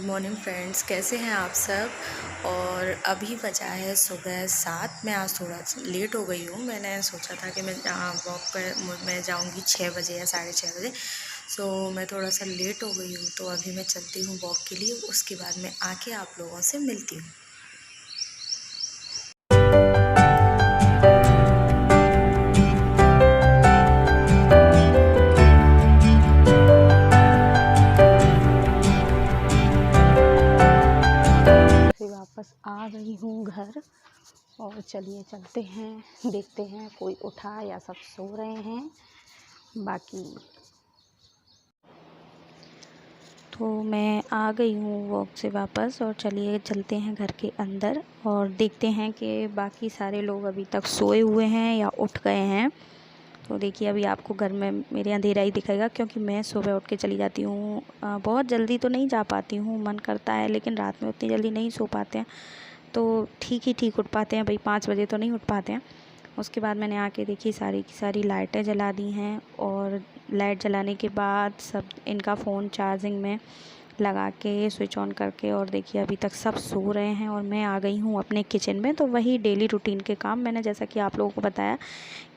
Morning friends, कैसे हैं आप सब। और अभी बजा है सुबह 7। मैं आज थोड़ा लेट हो गई हूँ। मैंने सोचा था कि मैं वॉक पर मैं जाऊँगी 6 बजे या 6:30 बजे। सो मैं थोड़ा सा लेट हो गई हूँ, तो अभी मैं चलती हूँ वॉक के लिए। उसके बाद मैं आके आप लोगों से मिलती हूँ। फिर वापस आ गई हूँ घर और चलिए चलते हैं, देखते हैं कोई उठा या सब सो रहे हैं। बाकी तो मैं आ गई हूँ वॉक से वापस और चलिए चलते हैं घर के अंदर और देखते हैं कि बाकी सारे लोग अभी तक सोए हुए हैं या उठ गए हैं। तो देखिए अभी आपको घर में मेरे अंधेरा ही दिखेगा, क्योंकि मैं सुबह उठ के चली जाती हूँ। बहुत जल्दी तो नहीं जा पाती हूँ, मन करता है, लेकिन रात में उतनी जल्दी नहीं सो पाते हैं, तो ठीक उठ पाते हैं भाई। 5 बजे तो नहीं उठ पाते हैं। उसके बाद मैंने आके देखी सारी की सारी लाइटें जला दी हैं और लाइट जलाने के बाद सब इनका फ़ोन चार्जिंग में लगा के स्विच ऑन करके, और देखिए अभी तक सब सो रहे हैं और मैं आ गई हूँ अपने किचन में। तो वही डेली रूटीन के काम, मैंने जैसा कि आप लोगों को बताया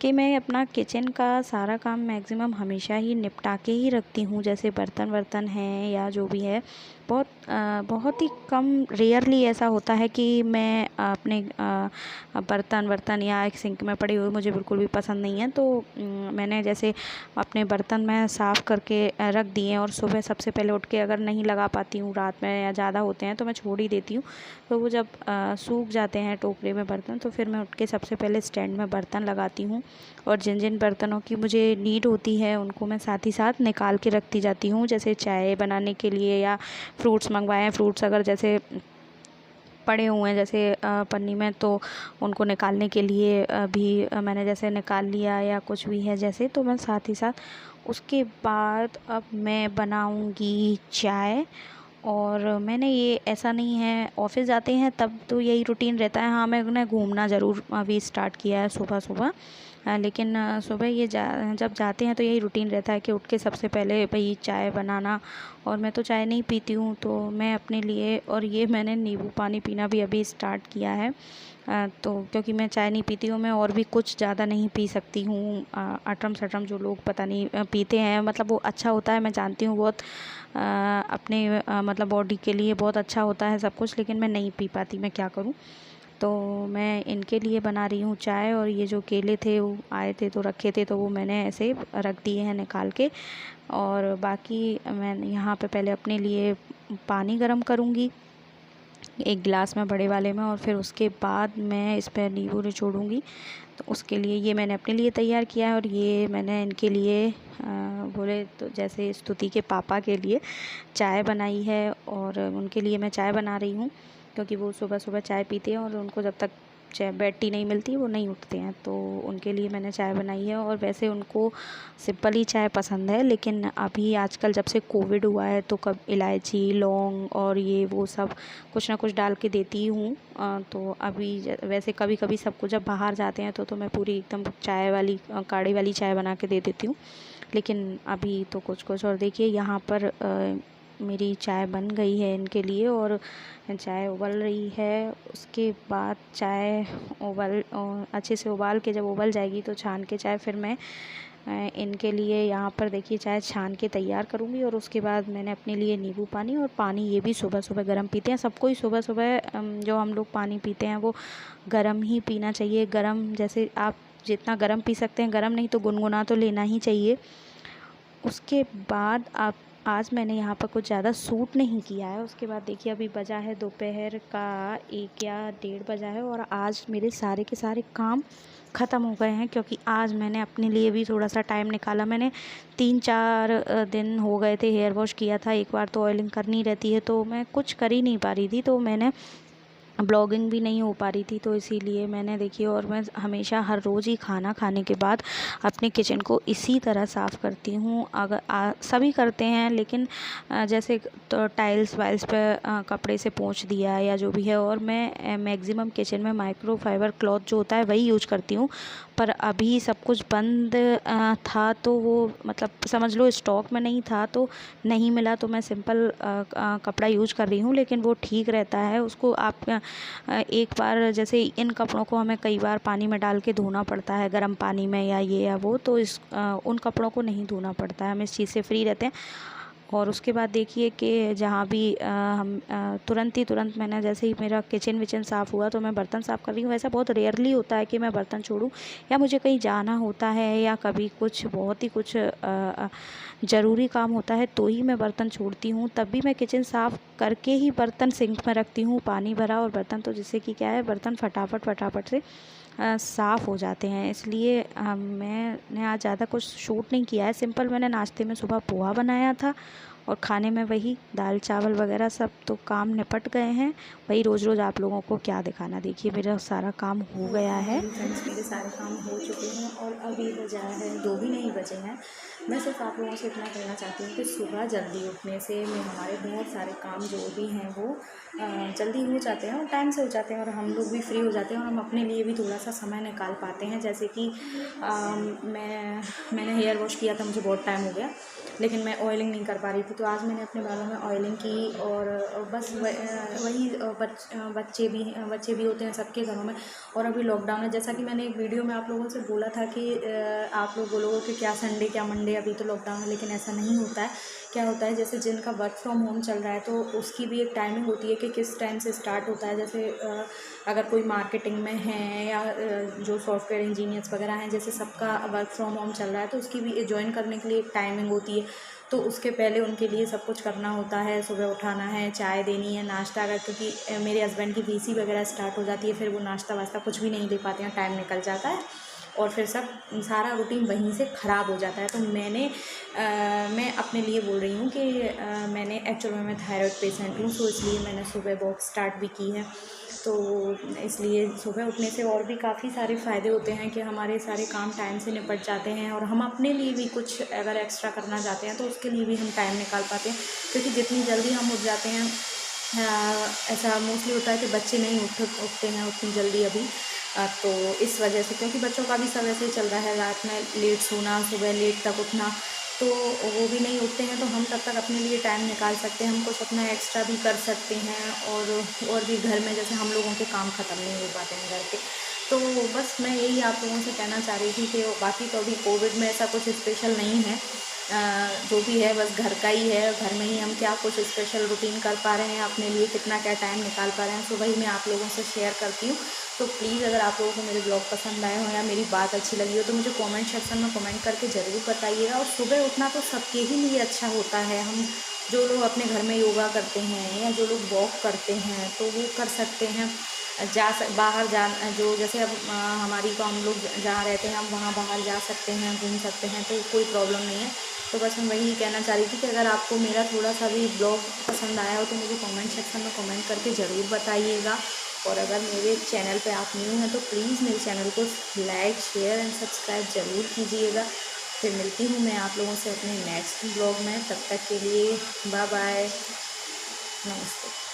कि मैं अपना किचन का सारा काम मैक्सिमम हमेशा ही निपटा के ही रखती हूँ। जैसे बर्तन वर्तन हैं या जो भी है, बहुत ही कम रेयरली ऐसा होता है कि मैं अपने बर्तन वर्तन या एक सिंक में पड़े हुए मुझे बिल्कुल भी पसंद नहीं है। तो मैंने जैसे अपने बर्तन मैं साफ़ करके रख दिए, और सुबह सबसे पहले उठ के अगर नहीं लगा पाती हूँ रात में या ज़्यादा होते हैं तो मैं छोड़ ही देती हूँ। तो वो जब सूख जाते हैं टोकरे में बर्तन, तो फिर मैं उठ के सबसे पहले स्टैंड में बर्तन लगाती हूँ, और जिन जिन बर्तनों की मुझे नीड होती है उनको मैं साथ ही साथ निकाल के रखती जाती हूँ। जैसे चाय बनाने के लिए या फ्रूट्स मंगवाए हैं, फ्रूट्स अगर जैसे पड़े हुए हैं जैसे पन्नी में, तो उनको निकालने के लिए भी मैंने जैसे निकाल लिया या कुछ भी है जैसे, तो मैं साथ ही साथ उसके बाद अब मैं बनाऊंगी चाय। और मैंने ये ऐसा नहीं है, ऑफ़िस जाते हैं तब तो यही रूटीन रहता है। हाँ, मैंने घूमना ज़रूर अभी स्टार्ट किया है सुबह सुबह, लेकिन सुबह ये जब जाते हैं तो यही रूटीन रहता है कि उठ के सबसे पहले भाई चाय बनाना। और मैं तो चाय नहीं पीती हूँ, तो मैं अपने लिए, और ये मैंने नींबू पानी पीना भी अभी स्टार्ट किया है। तो क्योंकि मैं चाय नहीं पीती हूँ, मैं और भी कुछ ज़्यादा नहीं पी सकती हूँ। अटरम सटरम जो लोग पता नहीं पीते हैं, मतलब वो अच्छा होता है, मैं जानती हूँ बहुत अपने मतलब बॉडी के लिए बहुत अच्छा होता है सब कुछ, लेकिन मैं नहीं पी पाती, मैं क्या करूँ। तो मैं इनके लिए बना रही हूँ चाय। और ये जो केले थे वो आए थे तो रखे थे, तो वो मैंने ऐसे रख दिए हैं निकाल के। और बाकी मैं यहाँ पे पहले अपने लिए पानी गर्म करूँगी एक गिलास में, बड़े वाले में, और फिर उसके बाद मैं इस पर नींबू निचोड़ूँगी। तो उसके लिए ये मैंने अपने लिए तैयार किया है, और ये मैंने इनके लिए बोले तो जैसे स्तुति के पापा के लिए चाय बनाई है। और उनके लिए मैं चाय बना रही हूँ, क्योंकि वो सुबह सुबह चाय पीते हैं और उनको जब तक चाय बेड टी नहीं मिलती वो नहीं उठते हैं। तो उनके लिए मैंने चाय बनाई है। और वैसे उनको सिंपल ही चाय पसंद है, लेकिन अभी आजकल जब से कोविड हुआ है तो कब इलायची लौंग और ये वो सब कुछ ना कुछ डाल के देती हूँ। तो अभी वैसे कभी कभी सबको जब बाहर जाते हैं तो मैं पूरी एकदम चाय वाली काढ़ी वाली चाय बना के दे देती हूँ, लेकिन अभी तो कुछ कुछ। और देखिए यहाँ पर मेरी चाय बन गई है इनके लिए, और चाय उबल रही है। उसके बाद चाय अच्छे से उबाल के जब उबल जाएगी तो छान के चाय फिर मैं इनके लिए यहाँ पर देखिए चाय छान के तैयार करूँगी। और उसके बाद मैंने अपने लिए नींबू पानी, और पानी ये भी सुबह सुबह गर्म पीते हैं, सबको ही सुबह सुबह जो हम लोग पानी पीते हैं वो गर्म ही पीना चाहिए। गर्म जैसे आप जितना गर्म पी सकते हैं गर्म, नहीं तो गुनगुना तो लेना ही चाहिए। उसके बाद आप आज मैंने यहाँ पर कुछ ज़्यादा सूट नहीं किया है। उसके बाद देखिए अभी बजा है दोपहर का 1 या 1:30 बजा है, और आज मेरे सारे के सारे काम ख़त्म हो गए हैं, क्योंकि आज मैंने अपने लिए भी थोड़ा सा टाइम निकाला। मैंने 3-4 दिन हो गए थे हेयर वॉश किया था, एक बार तो ऑयलिंग करनी रहती है, तो मैं कुछ कर ही नहीं पा रही थी, तो मैंने ब्लॉगिंग भी नहीं हो पा रही थी, तो इसीलिए मैंने देखिए। और मैं हमेशा हर रोज़ ही खाना खाने के बाद अपने किचन को इसी तरह साफ़ करती हूँ। अगर सभी करते हैं, लेकिन जैसे तो टाइल्स वाइल्स पे कपड़े से पोंछ दिया या जो भी है। और मैं मैक्सिमम किचन में माइक्रोफाइबर क्लॉथ जो होता है वही यूज करती हूँ। पर अभी सब कुछ बंद था, तो वो मतलब समझ लो स्टॉक में नहीं था, तो नहीं मिला, तो मैं सिंपल कपड़ा यूज कर रही हूँ, लेकिन वो ठीक रहता है। उसको आप एक बार, जैसे इन कपड़ों को हमें कई बार पानी में डाल के धोना पड़ता है, गर्म पानी में या ये या वो, तो उन कपड़ों को नहीं धोना पड़ता है, हम इस चीज़ से फ्री रहते हैं। और उसके बाद देखिए कि जहाँ भी हम तुरंत मैंने, जैसे ही मेरा किचन विचन साफ़ हुआ तो मैं बर्तन साफ़ कर रही हूँ। ऐसा बहुत रेयरली होता है कि मैं बर्तन छोड़ूँ, या मुझे कहीं जाना होता है, या कभी कुछ बहुत ही कुछ ज़रूरी काम होता है तो ही मैं बर्तन छोड़ती हूँ। तब भी मैं किचन साफ़ करके ही बर्तन सिंक में रखती हूँ, पानी भरा और बर्तन, तो जिससे कि क्या है, बर्तन फटाफट से साफ़ हो जाते हैं। इसलिए मैंने आज ज़्यादा कुछ शूट नहीं किया है। सिंपल मैंने नाश्ते में सुबह पोहा बनाया था, और खाने में वही दाल चावल वगैरह सब, तो काम निपट गए हैं। वही रोज़ रोज़ आप लोगों को क्या दिखाना। देखिए मेरा सारा काम हो गया है। फ्रेंड्स, मेरे सारे काम हो चुके हैं और अभी बजा है 2 भी नहीं बजे हैं। मैं सिर्फ आप लोगों से इतना कहना चाहती हूँ कि सुबह जल्दी उठने से में हमारे बहुत सारे काम जो भी हैं वो जल्दी हो जाते हैं और टाइम से हो जाते हैं, और हम लोग भी फ्री हो जाते हैं और हम अपने लिए भी थोड़ा सा समय निकाल पाते हैं। जैसे कि मैंने हेयर वॉश किया था, मुझे बहुत टाइम हो गया, लेकिन मैं ऑयलिंग नहीं कर पा रही थी, तो आज मैंने अपने बालों में ऑयलिंग की। और बस वही बच्चे भी होते हैं सबके घरों में, और अभी लॉकडाउन है। जैसा कि मैंने एक वीडियो में आप लोगों से बोला था कि आप लोग बोलोगे कि क्या संडे क्या मंडे, अभी तो लॉकडाउन है, लेकिन ऐसा नहीं होता है। क्या होता है, जैसे जिनका वर्क फ्रॉम होम चल रहा है तो उसकी भी एक टाइमिंग होती है कि किस टाइम से स्टार्ट होता है। जैसे अगर कोई मार्केटिंग में है, या जो सॉफ्टवेयर इंजीनियर्स वगैरह हैं, जैसे सबका वर्क फ्रॉम होम चल रहा है, तो उसकी भी ज्वाइन करने के लिए एक टाइमिंग होती है। तो उसके पहले उनके लिए सब कुछ करना होता है, सुबह उठाना है, चाय देनी है, नाश्ता, अगर क्योंकि मेरे हस्बैंड की बीसी वगैरह स्टार्ट हो जाती है, फिर वो नाश्ता वास्ता कुछ भी नहीं दे पाते हैं, टाइम निकल जाता है और फिर सारा रूटीन वहीं से ख़राब हो जाता है। तो मैं अपने लिए बोल रही हूँ कि मैंने एक्चुअल में मैं थायराइड पेशेंट हूँ, तो इसलिए मैंने सुबह वॉक स्टार्ट भी की है। तो इसलिए सुबह उठने से और भी काफ़ी सारे फ़ायदे होते हैं कि हमारे सारे काम टाइम से निपट जाते हैं, और हम अपने लिए भी कुछ अगर एक्स्ट्रा करना चाहते हैं तो उसके लिए भी हम टाइम निकाल पाते हैं। क्योंकि जितनी जल्दी हम उठ जाते हैं, ऐसा मोस्टली होता है कि बच्चे नहीं उठते हैं उतनी जल्दी अभी, तो इस वजह से, क्योंकि बच्चों का भी सब ऐसे ही चल रहा है, रात में लेट सोना, सुबह लेट तक उठना, तो वो भी नहीं उठते हैं, तो हम तब तक अपने लिए टाइम निकाल सकते हैं, हम कुछ अपना एक्स्ट्रा भी कर सकते हैं। और भी घर में जैसे हम लोगों के काम ख़त्म नहीं हो पाते हैं घर के, तो बस मैं यही आप लोगों से कहना चाह रही थी कि बाकी तो अभी कोविड में ऐसा कुछ स्पेशल नहीं है, जो भी है बस घर का ही है। घर में ही हम क्या कुछ स्पेशल रूटीन कर पा रहे हैं, अपने लिए कितना क्या टाइम निकाल पा रहे हैं, तो वही मैं आप लोगों से शेयर करती हूँ। तो प्लीज़ अगर आप लोगों को मेरे ब्लॉग पसंद आए हो या मेरी बात अच्छी लगी हो, तो मुझे कमेंट सेक्शन में कमेंट करके ज़रूर बताइएगा। और सुबह उठना तो सबके ही लिए अच्छा होता है। हम जो लोग अपने घर में योगा करते हैं या जो लोग वॉक करते हैं तो वो कर सकते हैं। बाहर जा, जो जैसे अब हमारी तो हम लोग जहाँ रहते हैं हम वहाँ बाहर जा सकते हैं, घूम सकते हैं, तो कोई प्रॉब्लम नहीं है। तो बस मैं वही कहना चाह रही थी कि अगर आपको मेरा थोड़ा सा भी ब्लॉग पसंद आया हो तो मुझे कमेंट सेक्शन में कमेंट करके ज़रूर बताइएगा। और अगर मेरे चैनल पे आप न्यू हैं तो प्लीज़ मेरे चैनल को लाइक, शेयर एंड सब्सक्राइब ज़रूर कीजिएगा। फिर मिलती हूँ मैं आप लोगों से अपने नेक्स्ट ब्लॉग में, तब तक के लिए बाय बाय, नमस्ते।